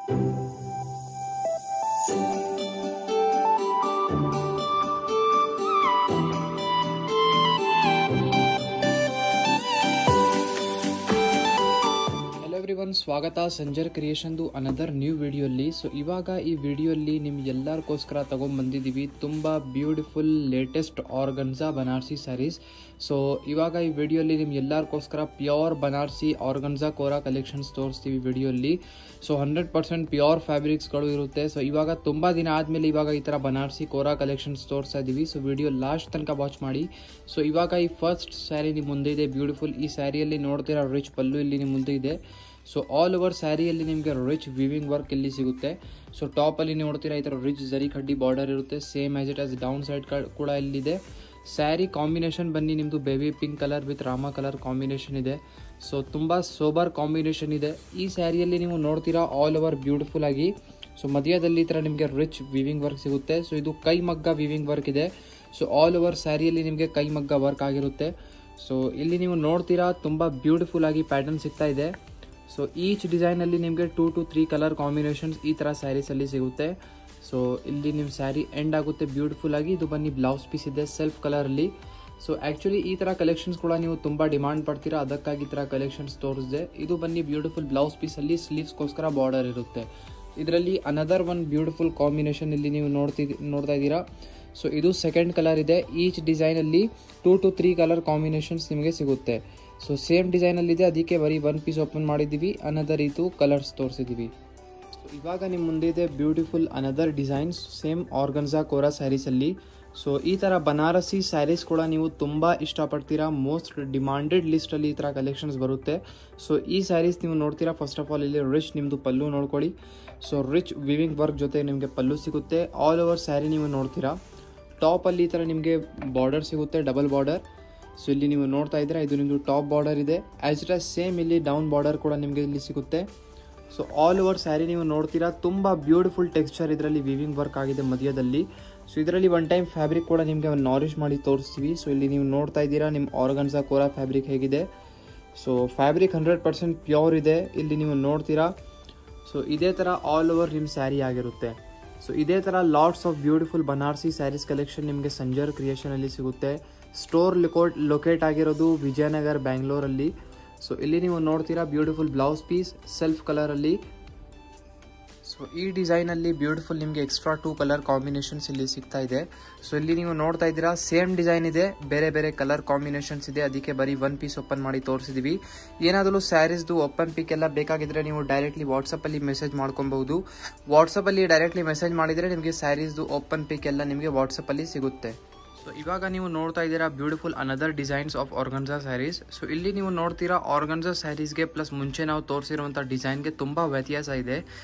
Everyone, ಸ್ವಾಗತ ಸಂಜರ್ ಕ್ರಿಯೇಷನ್ದು another new ವಿಡಿಯೋಲ್ಲಿ. ಸೊ ಇವಾಗ ಈ ವಿಡಿಯೋಲ್ಲಿ ನಿಮ್ಗೆಲ್ಲರಿಗೋಸ್ಕರ ತೊಗೊಂಡ್ಬಂದಿದ್ದೀವಿ ತುಂಬ beautiful latest organza Banarasi saris. So ಇವಾಗ ಈ ವಿಡಿಯೋಲ್ಲಿ ನಿಮ್ಗೆಲ್ಲರಿಗೋಸ್ಕರ pure Banarasi organza kora collections ತೋರಿಸ್ತೀವಿ ವಿಡಿಯೋಲ್ಲಿ. ಸೊ 100% ಪ್ಯೂರ್ ಫ್ಯಾಬ್ರಿಕ್ಸ್ಗಳು ಇರುತ್ತೆ. ಸೊ ಇವಾಗ ತುಂಬ ದಿನ ಆದಮೇಲೆ ಇವಾಗ ಈ ಥರ ಬನಾರಸಿ ಕೋರಾ ಕಲೆಕ್ಷನ್ಸ್ ತೋರಿಸ್ತಾ ಇದ್ದೀವಿ. ಸೊ ವಿಡಿಯೋ ಲಾಸ್ಟ್ ತನಕ ವಾಚ್ ಮಾಡಿ. ಸೊ ಇವಾಗ ಈ ಫಸ್ಟ್ ಸ್ಯಾರಿ ನಿಮ್ಮ ಮುಂದೆ ಇದೆ, ಬ್ಯೂಟಿಫುಲ್. ಈ ಸ್ಯಾರಿಯಲ್ಲಿ ನೋಡ್ತೀರಾ ರಿಚ್ ಪಲ್ಲು ಇಲ್ಲಿ ನಿಮ್ಮ ಮುಂದೆ ಇದೆ. ಸೊ ಆಲ್ ಓವರ್ ಸ್ಯಾರಿಯಲ್ಲಿ ನಿಮಗೆ ರಿಚ್ ವಿವಿಂಗ್ ವರ್ಕ್ ಇಲ್ಲಿ ಸಿಗುತ್ತೆ. ಸೊ ಟಾಪಲ್ಲಿ ನೋಡ್ತೀರಾ ಈ ಥರ ರಿಚ್ ಜರಿ ಕಡ್ಡಿ ಬಾರ್ಡರ್ ಇರುತ್ತೆ, same as it as down side ಕೂಡ ಇಲ್ಲಿದೆ. ಸ್ಯಾರಿ ಕಾಂಬಿನೇಷನ್ ಬನ್ನಿ ನಿಮ್ಮದು baby pink colour with Rama colour combination ಇದೆ. ಸೊ ತುಂಬ ಸೋಬರ್ ಕಾಂಬಿನೇಷನ್ ಇದೆ. ಈ ಸ್ಯಾರಿಯಲ್ಲಿ ನೀವು ನೋಡ್ತೀರಾ ಆಲ್ ಓವರ್ ಬ್ಯೂಟಿಫುಲ್ ಆಗಿ. ಸೊ ಮಧ್ಯದಲ್ಲಿ ಈ ಥರ ನಿಮಗೆ ರಿಚ್ ವಿವಿಂಗ್ ವರ್ಕ್ ಸಿಗುತ್ತೆ. ಸೊ ಇದು ಕೈ ಮಗ್ಗ ವಿವಿಂಗ್ ವರ್ಕ್ ಇದೆ. ಸೊ ಆಲ್ ಓವರ್ ಸ್ಯಾರಿಯಲ್ಲಿ ನಿಮಗೆ ಕೈ ಮಗ್ಗ ವರ್ಕ್ ಆಗಿರುತ್ತೆ. ಸೊ ಇಲ್ಲಿ ನೀವು ನೋಡ್ತೀರಾ ತುಂಬ ಬ್ಯೂಟಿಫುಲ್ ಆಗಿ ಪ್ಯಾಟರ್ನ್ ಸಿಗ್ತಾ ಇದೆ. ಸೊ ಈಚ್ ಡಿಸೈನಲ್ಲಿ ನಿಮಗೆ 2 to 3 ಕಲರ್ ಕಾಂಬಿನೇಷನ್ಸ್ ಈ ಥರ ಸ್ಯಾರೀಸಲ್ಲಿ ಸಿಗುತ್ತೆ. ಸೊ ಇಲ್ಲಿ ನಿಮ್ಮ ಸ್ಯಾರಿ ಎಂಡ್ ಆಗುತ್ತೆ ಬ್ಯೂಟಿಫುಲ್ ಆಗಿ. ಇದು ಬನ್ನಿ ಬ್ಲೌಸ್ ಪೀಸ್ ಇದೆ ಸೆಲ್ಫ್ ಕಲರಲ್ಲಿ. ಸೊ ಆ್ಯಕ್ಚುಲಿ ಈ ಥರ ಕಲೆಕ್ಷನ್ಸ್ ಕೂಡ ನೀವು ತುಂಬ ಡಿಮಾಂಡ್ ಪಡ್ತೀರಾ, ಅದಕ್ಕಾಗಿ ಈ ಥರ ಕಲೆಕ್ಷನ್ಸ್ ತೋರಿಸಿದೆ. ಇದು ಬನ್ನಿ ಬ್ಯೂಟಿಫುಲ್ ಬ್ಲೌಸ್ ಪೀಸಲ್ಲಿ ಸ್ಲೀವ್ಸ್ಗೋಸ್ಕರ ಬಾರ್ಡರ್ ಇರುತ್ತೆ. ಇದರಲ್ಲಿ ಅನದರ್ ಒನ್ ಬ್ಯೂಟಿಫುಲ್ ಕಾಂಬಿನೇಷನ್ ಇಲ್ಲಿ ನೀವು ನೋಡ್ತಾ ಇದ್ದೀರಾ. ಸೊ ಇದು ಸೆಕೆಂಡ್ ಕಲರ್ ಇದೆ. ಈಚ್ ಡಿಸೈನಲ್ಲಿ 2 to 3 ಕಲರ್ ಕಾಂಬಿನೇಷನ್ಸ್ ನಿಮಗೆ ಸಿಗುತ್ತೆ. ಸೊ ಸೇಮ್ ಡಿಸೈನಲ್ಲಿದೆ, ಅದಕ್ಕೆ ಬರೀ 1 ಪೀಸ್ ಓಪನ್ ಮಾಡಿದ್ದೀವಿ, ಅನದರ್ ಇದು ಕಲರ್ಸ್ ತೋರಿಸಿದ್ದೀವಿ. ಸೊ ಇವಾಗ ನಿಮ್ಮ ಮುಂದೆ ಇದೆ beautiful another designs same organza kora ಸ್ಯಾರೀಸಲ್ಲಿ. ಸೊ ಈ ಥರ ಬನಾರಸಿ ಸ್ಯಾರೀಸ್ ಕೂಡ ನೀವು ತುಂಬ ಇಷ್ಟಪಡ್ತೀರಾ, ಮೋಸ್ಟ್ ಡಿಮಾಂಡೆಡ್ ಲಿಸ್ಟಲ್ಲಿ ಈ ಥರ ಕಲೆಕ್ಷನ್ಸ್ ಬರುತ್ತೆ. ಸೊ ಈ ಸ್ಯಾರೀಸ್ ನೀವು ನೋಡ್ತೀರಾ, ಫಸ್ಟ್ ಆಫ್ ಆಲ್ ಇಲ್ಲಿ ರಿಚ್ ನಿಮ್ಮದು ಪಲ್ಲು ನೋಡ್ಕೊಳ್ಳಿ. ಸೊ ರಿಚ್ ವಿವಿಂಗ್ ವರ್ಕ್ ಜೊತೆ ನಿಮಗೆ ಪಲ್ಲು ಸಿಗುತ್ತೆ. ಆಲ್ ಓವರ್ ಸ್ಯಾರಿ ನೀವು ನೋಡ್ತೀರಾ, ಟಾಪಲ್ಲಿ ಈ ಥರ ನಿಮಗೆ ಬಾರ್ಡರ್ ಸಿಗುತ್ತೆ, ಡಬಲ್ ಬಾರ್ಡರ್. ಸೊ ಇಲ್ಲಿ ನೀವು ನೋಡ್ತಾ ಇದ್ದೀರಾ, ಇದು ನಿಮ್ಮದು ಟಾಪ್ ಬಾರ್ಡರ್ ಇದೆ. ಆ್ಯಸ್ ಇಟ್ ಆಸ್ ಸೇಮ್ ಇಲ್ಲಿ ಡೌನ್ ಬಾರ್ಡರ್ ಕೂಡ ನಿಮಗೆ ಇಲ್ಲಿ ಸಿಗುತ್ತೆ. ಸೊ ಆಲ್ ಓವರ್ ಸ್ಯಾರಿ ನೀವು ನೋಡ್ತೀರಾ, ತುಂಬ ಬ್ಯೂಟಿಫುಲ್ ಟೆಕ್ಸ್ಚರ್ ಇದರಲ್ಲಿ ವಿವಿಂಗ್ ವರ್ಕ್ ಆಗಿದೆ ಮಧ್ಯದಲ್ಲಿ. ಸೊ ಇದರಲ್ಲಿ ಒನ್ ಟೈಮ್ ಫ್ಯಾಬ್ರಿಕ್ ಕೂಡ ನಿಮಗೆ ನಾರಿಶ್ ಮಾಡಿ ತೋರಿಸ್ತೀವಿ. ಸೊ ಇಲ್ಲಿ ನೀವು ನೋಡ್ತಾ ಇದ್ದೀರಾ ನಿಮ್ಮ ಆರ್ಗನ್ಜಾ ಕೋರಾ ಫ್ಯಾಬ್ರಿಕ್ ಹೇಗಿದೆ. ಸೊ ಫ್ಯಾಬ್ರಿಕ್ 100% ಪ್ಯೂರ್ ಇದೆ, ಇಲ್ಲಿ ನೀವು ನೋಡ್ತೀರಾ. ಸೊ ಇದೇ ಥರ ಆಲ್ ಓವರ್ ನಿಮ್ಮ ಸ್ಯಾರಿ ಆಗಿರುತ್ತೆ. ಸೊ ಇದೇ ಥರ lots of beautiful Banarasi saris collection ನಿಮಗೆ ಸಂಜರ್ ಕ್ರಿಯೇಷನಲ್ಲಿ ಸಿಗುತ್ತೆ. ಸ್ಟೋರ್ ಲೊಕೇಟ್ ಆಗಿರೋದು ವಿಜಯನಗರ್, ಬ್ಯಾಂಗ್ಳೂರಲ್ಲಿ. ಸೊ ಇಲ್ಲಿ ನೀವು ನೋಡ್ತೀರಾ ಬ್ಯೂಟಿಫುಲ್ ಬ್ಲೌಸ್ ಪೀಸ್ ಸೆಲ್ಫ್ ಕಲರಲ್ಲಿ. ಸೊ ಈ ಡಿಸೈನಲ್ಲಿ ಬ್ಯೂಟಿಫುಲ್ ನಿಮಗೆ ಎಕ್ಸ್ಟ್ರಾ 2 ಕಲರ್ ಕಾಂಬಿನೇಷನ್ಸ್ ಇಲ್ಲಿ ಸಿಗ್ತಾ ಇದೆ. ಸೊ ಇಲ್ಲಿ ನೀವು ನೋಡ್ತಾ ಇದ್ದೀರಾ ಸೇಮ್ ಡಿಸೈನ್ ಇದೆ, ಬೇರೆ ಬೇರೆ ಕಲರ್ ಕಾಂಬಿನೇಷನ್ಸ್ ಇದೆ, ಅದಕ್ಕೆ ಬರೀ 1 ಪೀಸ್ ಓಪನ್ ಮಾಡಿ ತೋರಿಸಿದ್ದೀವಿ. ಏನಾದರೂ ಸ್ಯಾರೀಸ್ದು ಓಪನ್ ಪಿಕ್ ಎಲ್ಲ ಬೇಕಾಗಿದ್ರೆ ನೀವು ಡೈರೆಕ್ಟ್ಲಿ ವಾಟ್ಸಪ್ಪಲ್ಲಿ ಮೆಸೇಜ್ ಮಾಡ್ಕೊಬಹುದು. ವಾಟ್ಸಪ್ಪಲ್ಲಿ ಡೈರೆಕ್ಟ್ಲಿ ಮೆಸೇಜ್ ಮಾಡಿದರೆ ನಿಮಗೆ ಸ್ಯಾರೀಸ್ದು ಓಪನ್ ಪಿಕ್ ಎಲ್ಲ ನಿಮಗೆ ವಾಟ್ಸಪ್ಪಲ್ಲಿ ಸಿಗುತ್ತೆ. ಸೊ ಇವಾಗ ನೀವು ನೋಡ್ತಾ ಇದ್ದೀರಾ beautiful another designs of organza saris. So ಇಲ್ಲಿ ನೀವು ನೋಡ್ತೀರಾ ಆರ್ಗನ್ಜಾ ಸ್ಯಾರೀಸ್ಗೆ ಪ್ಲಸ್ ಮುಂಚೆ ನಾವು ತೋರಿಸಿರುವಂಥ ಡಿಸೈನ್ಗೆ ತುಂಬ ವ್ಯತ್ಯಾಸ ಇದೆ.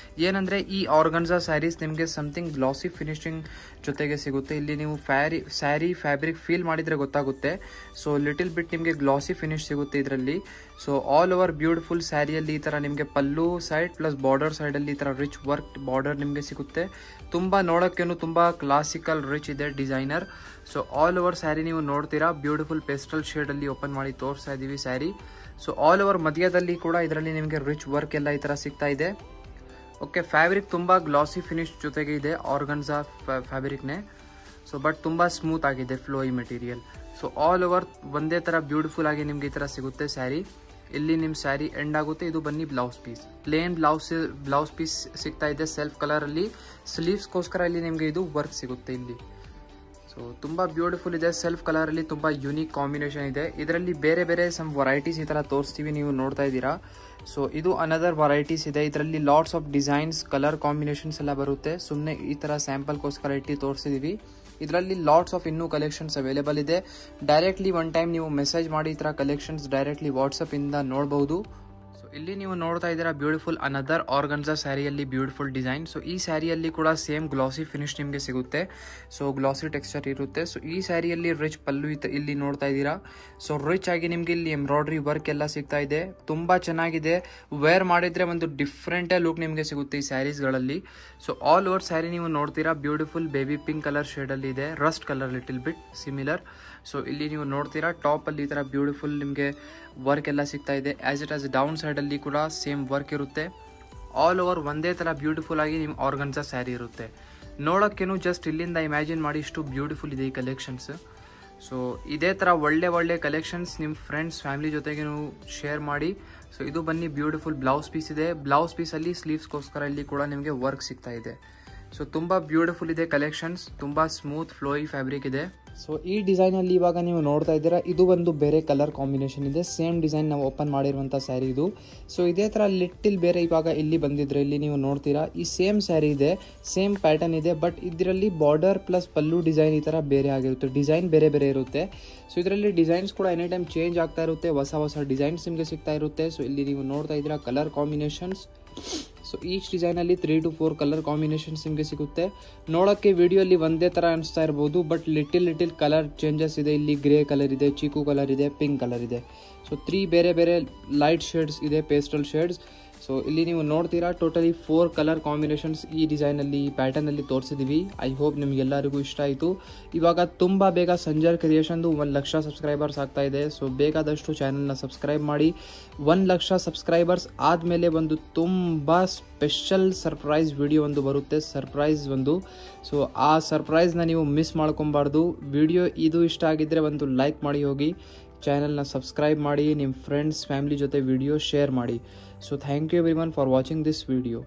ಏನಂದರೆ ಈ ಆರ್ಗನ್ಜಾ ಸ್ಯಾರೀಸ್ ನಿಮಗೆ ಸಮಥಿಂಗ್ ಗ್ಲಾಸಿ ಫಿನಿಶಿಂಗ್ ಜೊತೆಗೆ ಸಿಗುತ್ತೆ. ಇಲ್ಲಿ ನೀವು ಸ್ಯಾರಿ ಫ್ಯಾಬ್ರಿಕ್ ಫೀಲ್ ಮಾಡಿದರೆ ಗೊತ್ತಾಗುತ್ತೆ. ಸೊ ಲಿಟಲ್ ಬಿಟ್ ನಿಮಗೆ ಗ್ಲಾಸಿ ಫಿನಿಶ್ ಸಿಗುತ್ತೆ ಇದರಲ್ಲಿ. ಸೊ ಆಲ್ ಓವರ್ ಬ್ಯೂಟಿಫುಲ್ ಸ್ಯಾರಿಯಲ್ಲಿ ಈ ಥರ ನಿಮಗೆ ಪಲ್ಲು ಸೈಡ್ ಪ್ಲಸ್ ಬಾರ್ಡರ್ ಸೈಡಲ್ಲಿ ಈ ಥರ ರಿಚ್ ವರ್ಕ್ ಬಾರ್ಡರ್ ನಿಮಗೆ ಸಿಗುತ್ತೆ. ತುಂಬ ನೋಡೋಕ್ಕೇನು ತುಂಬ ಕ್ಲಾಸಿಕಲ್ ರಿಚ್ ಇದೆ designer. So all over sari ನೀವು ನೋಡ್ತೀರಾ ಬ್ಯೂಟಿಫುಲ್ ಪೆಸ್ಟಲ್ ಶೇಡಲ್ಲಿ ಓಪನ್ ಮಾಡಿ ತೋರಿಸ್ತಾ ಇದ್ದೀವಿ ಸ್ಯಾರಿ. ಸೊ ಆಲ್ ಓವರ್ ಮಧ್ಯದಲ್ಲಿ ಕೂಡ ಇದರಲ್ಲಿ ನಿಮಗೆ ರಿಚ್ ವರ್ಕ್ ಎಲ್ಲ ಈ ಥರ ಸಿಗ್ತಾ ಇದೆ. ಓಕೆ, ಫ್ಯಾಬ್ರಿಕ್ ತುಂಬ ಗ್ಲಾಸಿ ಫಿನಿಶ್ ಜೊತೆಗೆ ಇದೆ ಆರ್ಗನ್ಜಾ ಫ್ಯಾಬ್ರಿಕ್ನೇ. ಸೊ ಬಟ್ ತುಂಬ ಸ್ಮೂತ್ ಆಗಿದೆ flowy material. So all over ಒಂದೇ ಥರ ಬ್ಯೂಟಿಫುಲ್ ಆಗಿ ನಿಮಗೆ ಈ ಥರ ಸಿಗುತ್ತೆ ಸ್ಯಾರಿ. ಇಲ್ಲಿ ನಿಮ್ಮ ಸ್ಯಾರಿ ಎಂಡ್ ಆಗುತ್ತೆ. ಇದು ಬನ್ನಿ blouse piece, plain blouse piece ಸಿಗ್ತಾ ಇದೆ ಸೆಲ್ಫ್ ಕಲರಲ್ಲಿ. ಸ್ಲೀವ್ಸ್ಗೋಸ್ಕರ ಇಲ್ಲಿ ನಿಮಗೆ ಇದು ವರ್ಕ್ ಸಿಗುತ್ತೆ ಇಲ್ಲಿ. ಸೊ ತುಂಬ ಬ್ಯೂಟಿಫುಲ್ ಇದೆ ಸೆಲ್ಫ್ ಕಲರಲ್ಲಿ, ತುಂಬ ಯೂನಿಕ್ ಕಾಂಬಿನೇಷನ್ ಇದೆ. ಇದರಲ್ಲಿ ಬೇರೆ ಬೇರೆ ಸಮ್ ವೆರೈಟೀಸ್ ಈ ಥರ ತೋರಿಸ್ತೀವಿ, ನೀವು ನೋಡ್ತಾ ಇದ್ದೀರಾ. ಸೊ ಇದು ಅನದರ್ ವೆರೈಟೀಸ್ ಇದೆ. ಇದರಲ್ಲಿ lots of designs colour combinations ಎಲ್ಲ ಬರುತ್ತೆ. ಸುಮ್ಮನೆ ಈ ಥರ ಸ್ಯಾಂಪಲ್ಗೋಸ್ಕರ ಇಟ್ಟು ತೋರಿಸಿದ್ದೀವಿ. ಇದರಲ್ಲಿ ಲಾಟ್ಸ್ ಆಫ್ ಇನ್ನೂ ಕಲೆಕ್ಷನ್ಸ್ ಅವೈಲೇಬಲ್ ಇದೆ. ಡೈರೆಕ್ಟ್ಲಿ ಒನ್ ಟೈಮ್ ನೀವು ಮೆಸೇಜ್ ಮಾಡಿ ಈ ಥರ ಕಲೆಕ್ಷನ್ಸ್ ಡೈರೆಕ್ಟ್ಲಿ ವಾಟ್ಸಪ್ಪಿಂದ ನೋಡ್ಬೋದು. ಸೊ ಇಲ್ಲಿ ನೀವು ನೋಡ್ತಾ ಇದ್ದೀರಾ ಬ್ಯೂಟಿಫುಲ್ ಅನದರ್ ಆರ್ಗನ್ಜಾ ಸ್ಯಾರಿಯಲ್ಲಿ ಬ್ಯೂಟಿಫುಲ್ ಡಿಸೈನ್. ಸೊ ಈ ಸ್ಯಾರಿಯಲ್ಲಿ ಕೂಡ ಸೇಮ್ ಗ್ಲಾಸಿ ಫಿನಿಶ್ ನಿಮಗೆ ಸಿಗುತ್ತೆ. ಸೊ ಗ್ಲಾಸಿ ಟೆಕ್ಸ್ಚರ್ ಇರುತ್ತೆ. ಸೊ ಈ ಸ್ಯಾರಿಯಲ್ಲಿ ರಿಚ್ ಪಲ್ಲು ಇಲ್ಲಿ ನೋಡ್ತಾ ಇದ್ದೀರಾ. ಸೊ ರಿಚ್ ಆಗಿ ನಿಮಗೆ ಇಲ್ಲಿ ಎಂಬ್ರಾಯ್ಡ್ರಿ ವರ್ಕ್ ಎಲ್ಲ ಸಿಗ್ತಾ ಇದೆ. ತುಂಬ ಚೆನ್ನಾಗಿದೆ. ವೇರ್ ಮಾಡಿದರೆ ಒಂದು ಡಿಫ್ರೆಂಟೇ ಲುಕ್ ನಿಮಗೆ ಸಿಗುತ್ತೆ ಈ ಸ್ಯಾರೀಸ್ಗಳಲ್ಲಿ. ಸೊ ಆಲ್ ಓವರ್ ಸ್ಯಾರಿ ನೀವು ನೋಡ್ತೀರಾ ಬ್ಯೂಟಿಫುಲ್ ಬೇಬಿ ಪಿಂಕ್ ಕಲರ್ ಶೇಡಲ್ಲಿ ಇದೆ, Rust colour little bit similar. So ಇಲ್ಲಿ ನೀವು ನೋಡ್ತೀರಾ ಟಾಪಲ್ಲಿ ಈ ಥರ ಬ್ಯೂಟಿಫುಲ್ ನಿಮಗೆ ವರ್ಕ್ ಎಲ್ಲ ಸಿಗ್ತಾ ಇದೆ. ಆಸ್ ಇಟ್ ಆಸ್ ಡೌನ್ ಸೈಡಲ್ಲಿ ಕೂಡ ಸೇಮ್ ವರ್ಕ್ ಇರುತ್ತೆ. ಆಲ್ ಓವರ್ ಒಂದೇ ಥರ ಬ್ಯೂಟಿಫುಲ್ ಆಗಿ ನಿಮ್ಮ ಆರ್ಗನ್ಸಾ ಸ್ಯಾರಿ ಇರುತ್ತೆ. ನೋಡೋಕ್ಕೇನು ಜಸ್ಟ್ ಇಲ್ಲಿಂದ ಇಮ್ಯಾಜಿನ್ ಮಾಡಿ ಇಷ್ಟು ಬ್ಯೂಟಿಫುಲ್ ಇದೆ ಈ ಕಲೆಕ್ಷನ್ಸ್. ಸೊ ಇದೇ ಥರ ಒಳ್ಳೆ ಕಲೆಕ್ಷನ್ಸ್ ನಿಮ್ಮ ಫ್ರೆಂಡ್ಸ್ ಫ್ಯಾಮಿಲಿ ಜೊತೆಗೆ ನೀವು ಶೇರ್ ಮಾಡಿ. ಸೊ ಇದು ಬನ್ನಿ ಬ್ಯೂಟಿಫುಲ್ ಬ್ಲೌಸ್ ಪೀಸ್ ಇದೆ. ಬ್ಲೌಸ್ ಪೀಸಲ್ಲಿ ಸ್ಲೀವ್ಸ್ಗೋಸ್ಕರ ಇಲ್ಲಿ ಕೂಡ ನಿಮಗೆ ವರ್ಕ್ ಸಿಗ್ತಾ ಇದೆ. ಸೊ ತುಂಬ ಬ್ಯೂಟಿಫುಲ್ ಇದೆ ಕಲೆಕ್ಷನ್ಸ್, ತುಂಬ ಸ್ಮೂತ್ ಫ್ಲೋಯಿ ಫ್ಯಾಬ್ರಿಕ್ ಇದೆ. ಸೊ ಈ ಡಿಸೈನಲ್ಲಿ ಇವಾಗ ನೀವು ನೋಡ್ತಾ ಇದ್ದೀರಾ, ಇದು ಒಂದು ಬೇರೆ ಕಲರ್ ಕಾಂಬಿನೇಷನ್ ಇದೆ. ಸೇಮ್ ಡಿಸೈನ್ ನಾವು ಓಪನ್ ಮಾಡಿರುವಂಥ ಸ್ಯಾರಿ ಇದು. ಸೊ ಇದೇ ಥರ ಲಿಟ್ಟಿಲ್ ಬೇರೆ ಇವಾಗ ಇಲ್ಲಿ ಬಂದಿದ್ರೆ ಇಲ್ಲಿ ನೀವು ನೋಡ್ತೀರಾ ಈ ಸೇಮ್ ಸ್ಯಾರಿ ಇದೆ, ಸೇಮ್ ಪ್ಯಾಟರ್ನ್ ಇದೆ. ಬಟ್ ಇದರಲ್ಲಿ ಬಾರ್ಡರ್ ಪ್ಲಸ್ ಪಲ್ಲು ಡಿಸೈನ್ ಈ ಥರ ಬೇರೆ ಆಗಿರುತ್ತೆ, ಡಿಸೈನ್ ಬೇರೆ ಇರುತ್ತೆ. ಸೊ ಇದರಲ್ಲಿ ಡಿಸೈನ್ಸ್ ಕೂಡ ಎನಿ ಟೈಮ್ ಚೇಂಜ್ ಆಗ್ತಾ ಇರುತ್ತೆ, ಹೊಸ ಡಿಸೈನ್ಸ್ ನಿಮಗೆ ಸಿಗ್ತಾ ಇರುತ್ತೆ. ಸೊ ಇಲ್ಲಿ ನೀವು ನೋಡ್ತಾ ಇದ್ದೀರಾ ಕಲರ್ ಕಾಂಬಿನೇಷನ್ಸ್. ಸೊ ಈಚ್ ಡಿಸೈನಲ್ಲಿ 3 to 4 ಕಲರ್ ಕಾಂಬಿನೇಷನ್ಸ್ ನಿಮಗೆ ಸಿಗುತ್ತೆ. ನೋಡೋಕ್ಕೆ ವಿಡಿಯೋಲಿ ಒಂದೇ ಥರ ಅನಿಸ್ತಾ ಇರ್ಬೋದು, ಬಟ್ ಲಿಟಿಲ್ ಕಲರ್ ಚೇಂಜಸ್ ಇದೆ. ಇಲ್ಲಿ ಗ್ರೇ ಕಲರ್ ಇದೆ, ಚೀಕು ಕಲರ್ ಇದೆ, ಪಿಂಕ್ ಕಲರ್ ಇದೆ. ಸೊ 3 ಬೇರೆ ಲೈಟ್ ಶೇಡ್ಸ್ ಇದೆ, ಪೇಸ್ಟಲ್ ಶೇಡ್ಸ್. ಸೊ ಇಲ್ಲಿ ನೀವು ನೋಡ್ತೀರಾ ಟೋಟಲಿ 4 ಕಲರ್ ಕಾಂಬಿನೇಷನ್ಸ್ ಈ ಡಿಸೈನಲ್ಲಿ ಈ ಪ್ಯಾಟರ್ನಲ್ಲಿ ತೋರಿಸಿದ್ದೀವಿ. ಐ ಹೋಪ್ ನಿಮಗೆಲ್ಲರಿಗೂ ಇಷ್ಟ ಆಯಿತು. ಇವಾಗ ತುಂಬ ಬೇಗ ಸಂಜರ್ ಕ್ರಿಯೇಷನ್ದು 1 ಲಕ್ಷ ಸಬ್ಸ್ಕ್ರೈಬರ್ಸ್ ಆಗ್ತಾ ಇದೆ. ಸೊ ಬೇಕಾದಷ್ಟು ಚಾನಲ್ನ ಸಬ್ಸ್ಕ್ರೈಬ್ ಮಾಡಿ. 1 ಲಕ್ಷ ಸಬ್ಸ್ಕ್ರೈಬರ್ಸ್ ಆದಮೇಲೆ ಒಂದು ತುಂಬ ಸ್ಪೆಷಲ್ ಸರ್ಪ್ರೈಸ್ ವಿಡಿಯೋ ಒಂದು ಬರುತ್ತೆ, ಸರ್ಪ್ರೈಸ್ ಒಂದು. ಸೊ ಆ ಸರ್ಪ್ರೈಸ್ನ ನೀವು ಮಿಸ್ ಮಾಡ್ಕೊಬಾರ್ದು. ವಿಡಿಯೋ ಇದು ಇಷ್ಟ ಆಗಿದ್ದರೆ ಒಂದು ಲೈಕ್ ಮಾಡಿ ಹೋಗಿ, ಚಾನಲ್ನ ಸಬ್ಸ್ಕ್ರೈಬ್ ಮಾಡಿ, ನಿಮ್ಮ ಫ್ರೆಂಡ್ಸ್ ಫ್ಯಾಮಿಲಿ ಜೊತೆ ವಿಡಿಯೋ ಶೇರ್ ಮಾಡಿ. So thank you everyone for watching this video.